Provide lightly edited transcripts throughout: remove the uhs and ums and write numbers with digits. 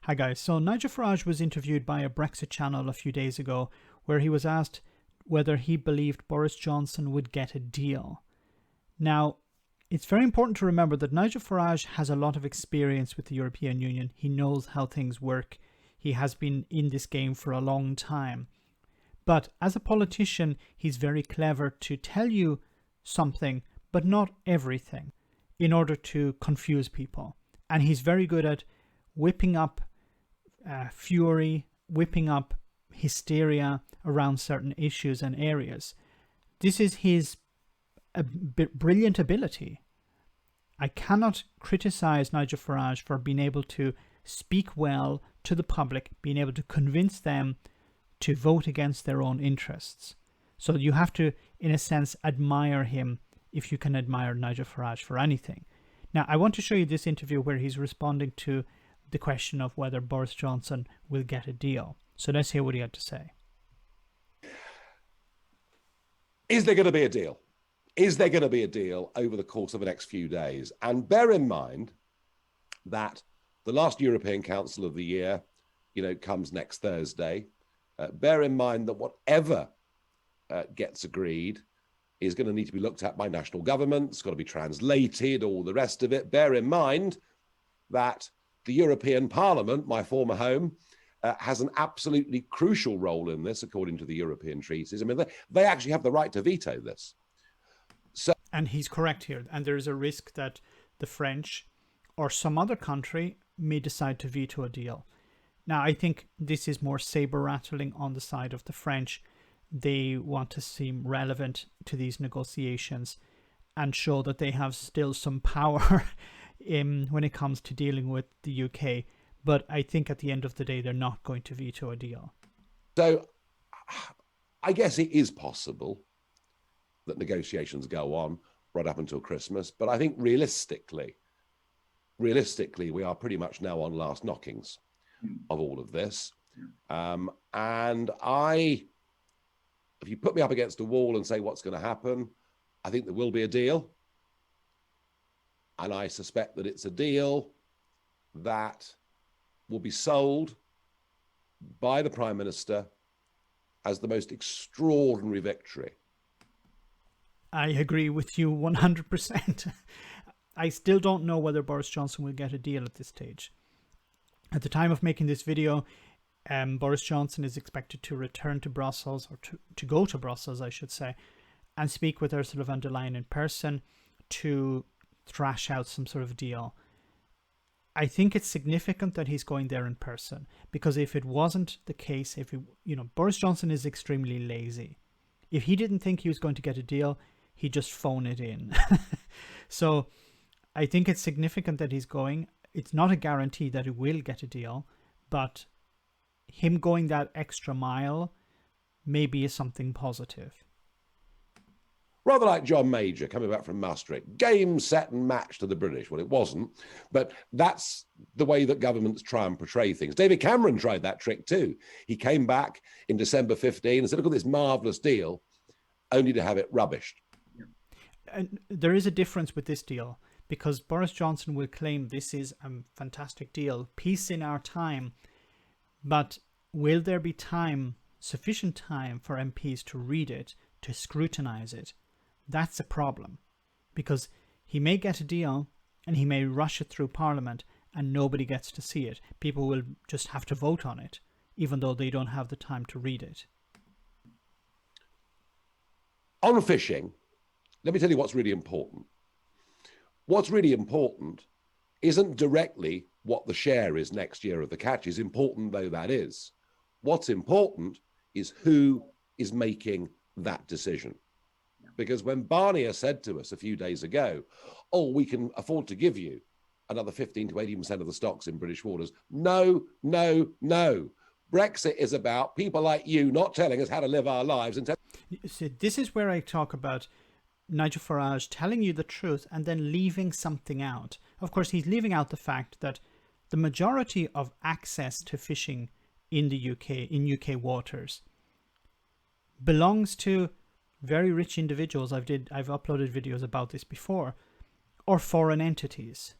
Hi guys. So Nigel Farage was interviewed by a Brexit channel a few days ago where he was asked whether he believed Boris Johnson would get a deal. Now, it's very important to remember that Nigel Farage has a lot of experience with the European Union. He knows how things work. He has been in this game for a long time. But as a politician, he's very clever to tell you something, but not everything, in order to confuse people. And he's very good at whipping up fury, whipping up hysteria around certain issues and areas. This is his brilliant ability. I cannot criticize Nigel Farage for being able to speak well to the public, being able to convince them to vote against their own interests. So you have to, in a sense, admire him if you can admire Nigel Farage for anything. Now, I want to show you this interview where he's responding to the question of whether Boris Johnson will get a deal. So let's hear what he had to say. Is there going to be a deal? Is there going to be a deal over the course of the next few days? And bear in mind that the last European Council of the year, comes next Thursday. Bear in mind that whatever gets agreed is going to need to be looked at by national governments, got to be translated, all the rest of it. Bear in mind that the European Parliament, my former home, has an absolutely crucial role in this, according to the European treaties. I mean, they actually have the right to veto this. And he's correct here. And there is a risk that the French or some other country may decide to veto a deal. Now, I think this is more saber-rattling on the side of the French. They want to seem relevant to these negotiations and show that they have still some power when it comes to dealing with the UK. But I think at the end of the day, they're not going to veto a deal. So I guess it is possible that negotiations go on right up until Christmas. But I think realistically, we are pretty much now on last knockings of all of this. And if you put me up against a wall and say what's going to happen, I think there will be a deal. And I suspect that it's a deal that will be sold by the Prime Minister as the most extraordinary victory. I agree with you 100%. I still don't know whether Boris Johnson will get a deal at this stage. At the time of making this video, Boris Johnson is expected to return to Brussels, or to go to Brussels, I should say, and speak with Ursula von der Leyen in person to thrash out some sort of deal. I think it's significant that he's going there in person, because if it wasn't the case, Boris Johnson is extremely lazy. If he didn't think he was going to get a deal, he'd just phone it in. So I think it's significant that he's going. It's not a guarantee that he will get a deal, but him going that extra mile maybe is something positive. Rather like John Major coming back from Maastricht. Game, set and match to the British. Well, it wasn't, but that's the way that governments try and portray things. David Cameron tried that trick too. He came back in December 15 and said, look at this marvellous deal, only to have it rubbished. And there is a difference with this deal, because Boris Johnson will claim this is a fantastic deal, peace in our time, but will there be sufficient time for MPs to read it, to scrutinize it? That's a problem, because he may get a deal and he may rush it through Parliament and nobody gets to see it. People will just have to vote on it, even though they don't have the time to read it. On fishing, let me tell you what's really important. What's really important isn't directly what the share is next year of the catches, important though that is. What's important is who is making that decision. Because when Barnier said to us a few days ago, oh, we can afford to give you another 15 to 18% of the stocks in British waters. No, no, no. Brexit is about people like you not telling us how to live our lives. See, this is where I talk about Nigel Farage telling you the truth and then leaving something out. Of course, he's leaving out the fact that the majority of access to fishing in the UK, in UK waters, belongs to very rich individuals. I've uploaded videos about this before, or foreign entities.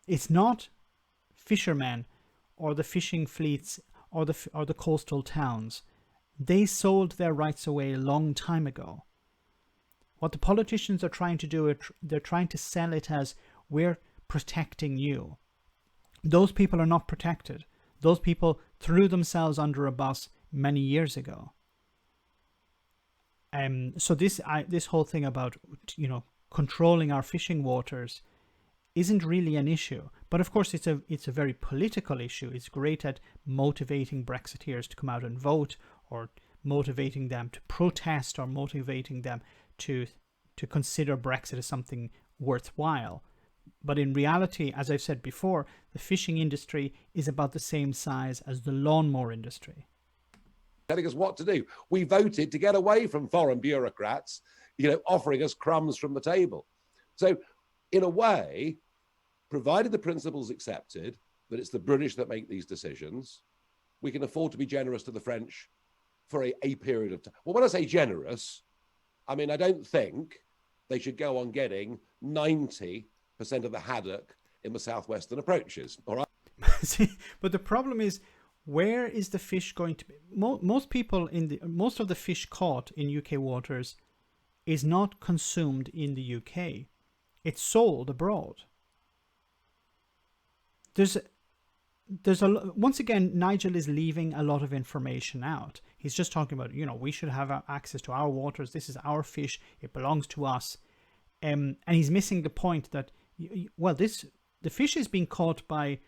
It's not fishermen or the fishing fleets or the coastal towns, they sold their rights away a long time ago. What the politicians are trying to do, they're trying to sell it as, we're protecting you. Those people are not protected. Those people threw themselves under a bus many years ago. So this whole thing about, controlling our fishing waters isn't really an issue. But of course, it's a very political issue. It's great at motivating Brexiteers to come out and vote, or motivating them to protest, or motivating them to consider Brexit as something worthwhile. But in reality, as I've said before, the fishing industry is about the same size as the lawnmower industry. Telling us what to do. We voted to get away from foreign bureaucrats, offering us crumbs from the table. So in a way, provided the principle's accepted, that it's the British that make these decisions, we can afford to be generous to the French for a period of time. Well, when I say generous, I mean, I don't think they should go on getting 90% of the haddock in the southwestern approaches, all right? See, but the problem is, where is the fish going to be? Most of the fish caught in UK waters is not consumed in the UK. It's sold abroad. Once again, Nigel is leaving a lot of information out. He's just talking about, we should have access to our waters. This is our fish. It belongs to us. And he's missing the point that, the fish is being caught by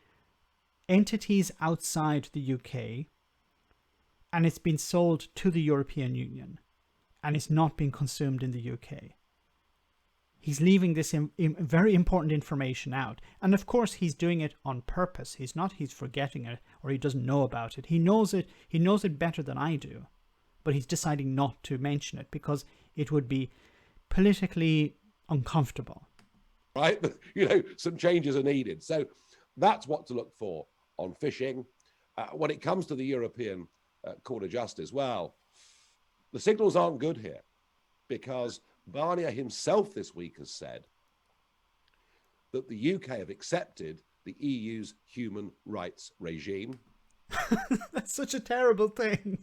entities outside the UK, and it's been sold to the European Union, and it's not being consumed in the UK. He's leaving this very important information out. And of course, he's doing it on purpose. He's forgetting it, or he doesn't know about it. He knows it. He knows it better than I do, but he's deciding not to mention it because it would be politically uncomfortable. Right? Some changes are needed. So that's what to look for on fishing. When it comes to the European Court of Justice, well, the signals aren't good here, because Barnier himself this week has said that the UK have accepted the EU's human rights regime. That's such a terrible thing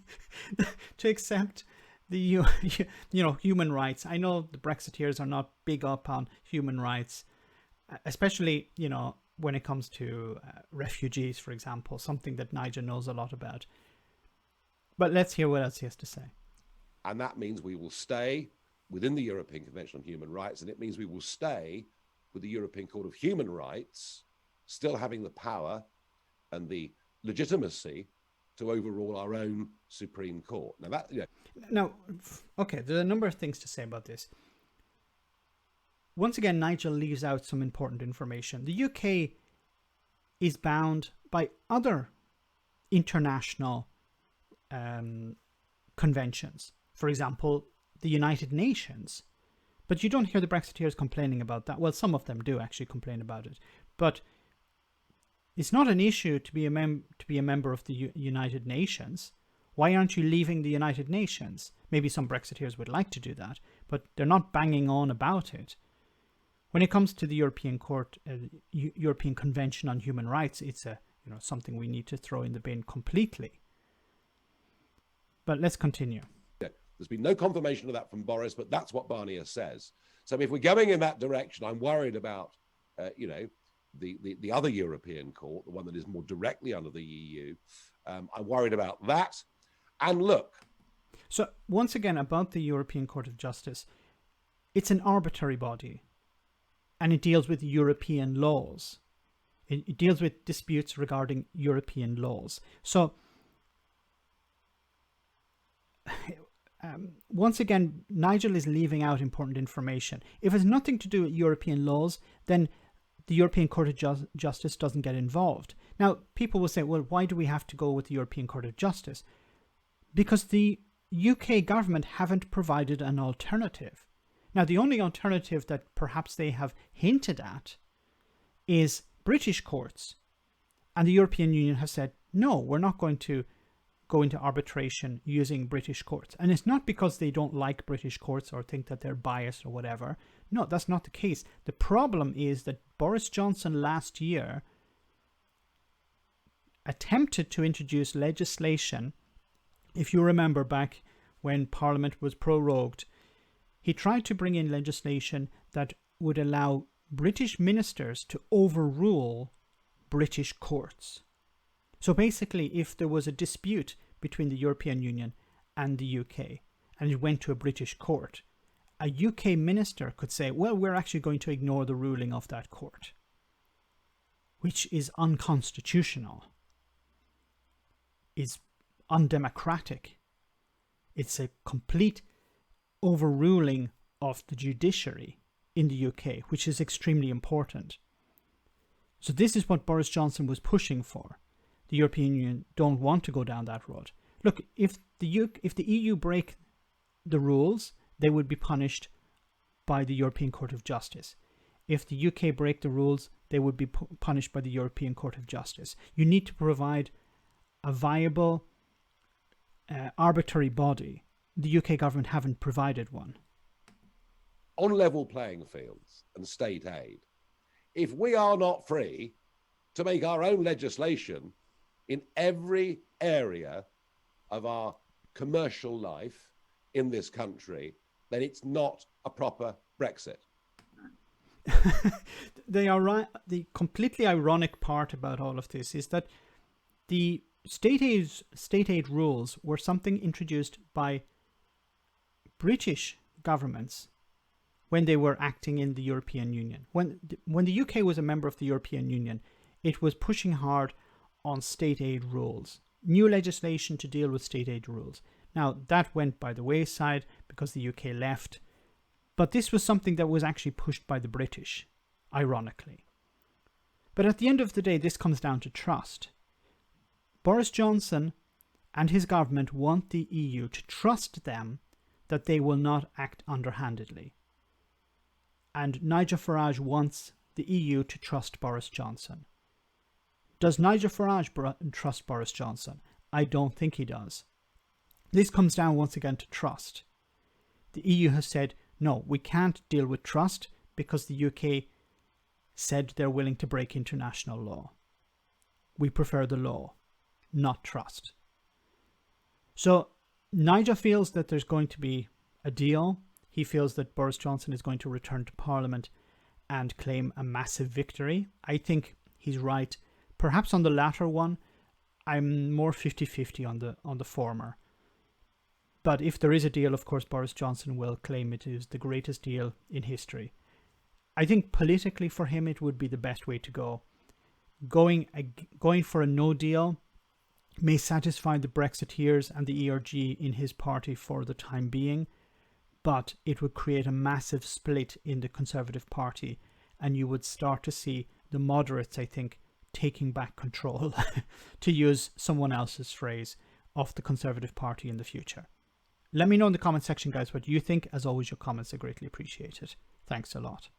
to accept the human rights. I know the Brexiteers are not big up on human rights, especially when it comes to refugees, for example, something that Nigel knows a lot about. But let's hear what else he has to say. And that means we will stay within the European Convention on Human Rights, and it means we will stay with the European Court of Human Rights, still having the power and the legitimacy to overrule our own Supreme Court. Now, okay, there are a number of things to say about this. Once again, Nigel leaves out some important information. The UK is bound by other international conventions. For example, the United Nations. But you don't hear the Brexiteers complaining about that. Well, some of them do actually complain about it. But it's not an issue to be a member of the United Nations. Why aren't you leaving the United Nations? Maybe some Brexiteers would like to do that, but they're not banging on about it. When it comes to the European Court, European Convention on Human Rights, it's something we need to throw in the bin completely. But let's continue. There's been no confirmation of that from Boris, but that's what Barnier says. So if we're going in that direction, I'm worried about, the other European court, the one that is more directly under the EU. I'm worried about that. And look. So once again, about the European Court of Justice, it's an arbitrary body, and it deals with European laws. It deals with disputes regarding European laws. So once again, Nigel is leaving out important information. If it's nothing to do with European laws, then the European Court of Justice doesn't get involved. Now, people will say, well, why do we have to go with the European Court of Justice? Because the UK government haven't provided an alternative. Now, the only alternative that perhaps they have hinted at is British courts. And the European Union have said, no, we're not going to go into arbitration using British courts. And it's not because they don't like British courts or think that they're biased or whatever. No, that's not the case. The problem is that Boris Johnson last year attempted to introduce legislation. If you remember back when Parliament was prorogued, he tried to bring in legislation that would allow British ministers to overrule British courts. So basically, if there was a dispute between the European Union and the UK, and it went to a British court, a UK minister could say, well, we're actually going to ignore the ruling of that court, which is unconstitutional, is undemocratic. It's a complete overruling of the judiciary in the UK, which is extremely important. So this is what Boris Johnson was pushing for. The European Union don't want to go down that road. Look, if the EU break the rules, they would be punished by the European Court of Justice. If the UK break the rules, they would be punished by the European Court of Justice. You need to provide a viable, arbitrary body. The UK government haven't provided one. On level playing fields and state aid, if we are not free to make our own legislation in every area of our commercial life in this country, then it's not a proper Brexit. The completely ironic part about all of this is that the state aid rules were something introduced by British governments when they were acting in the European Union. When the UK was a member of the European Union, it was pushing hard on state aid rules, new legislation to deal with state aid rules. Now, that went by the wayside because the UK left, but this was something that was actually pushed by the British, ironically. But at the end of the day, this comes down to trust. Boris Johnson and his government want the EU to trust them that they will not act underhandedly. And Nigel Farage wants the EU to trust Boris Johnson. Does Nigel Farage trust Boris Johnson? I don't think he does. This comes down once again to trust. The EU has said, no, we can't deal with trust because the UK said they're willing to break international law. We prefer the law, not trust. So Nigel feels that there's going to be a deal. He feels that Boris Johnson is going to return to Parliament and claim a massive victory. I think he's right. Perhaps on the latter one, I'm more 50-50 on the former. But if there is a deal, of course, Boris Johnson will claim it is the greatest deal in history. I think politically for him, it would be the best way to go. Going for a no deal may satisfy the Brexiteers and the ERG in his party for the time being, but it would create a massive split in the Conservative Party, and you would start to see the moderates, I think, taking back control, to use someone else's phrase, of the Conservative Party in the future. Let me know in the comment section, guys, what you think. As always, your comments are greatly appreciated. Thanks a lot.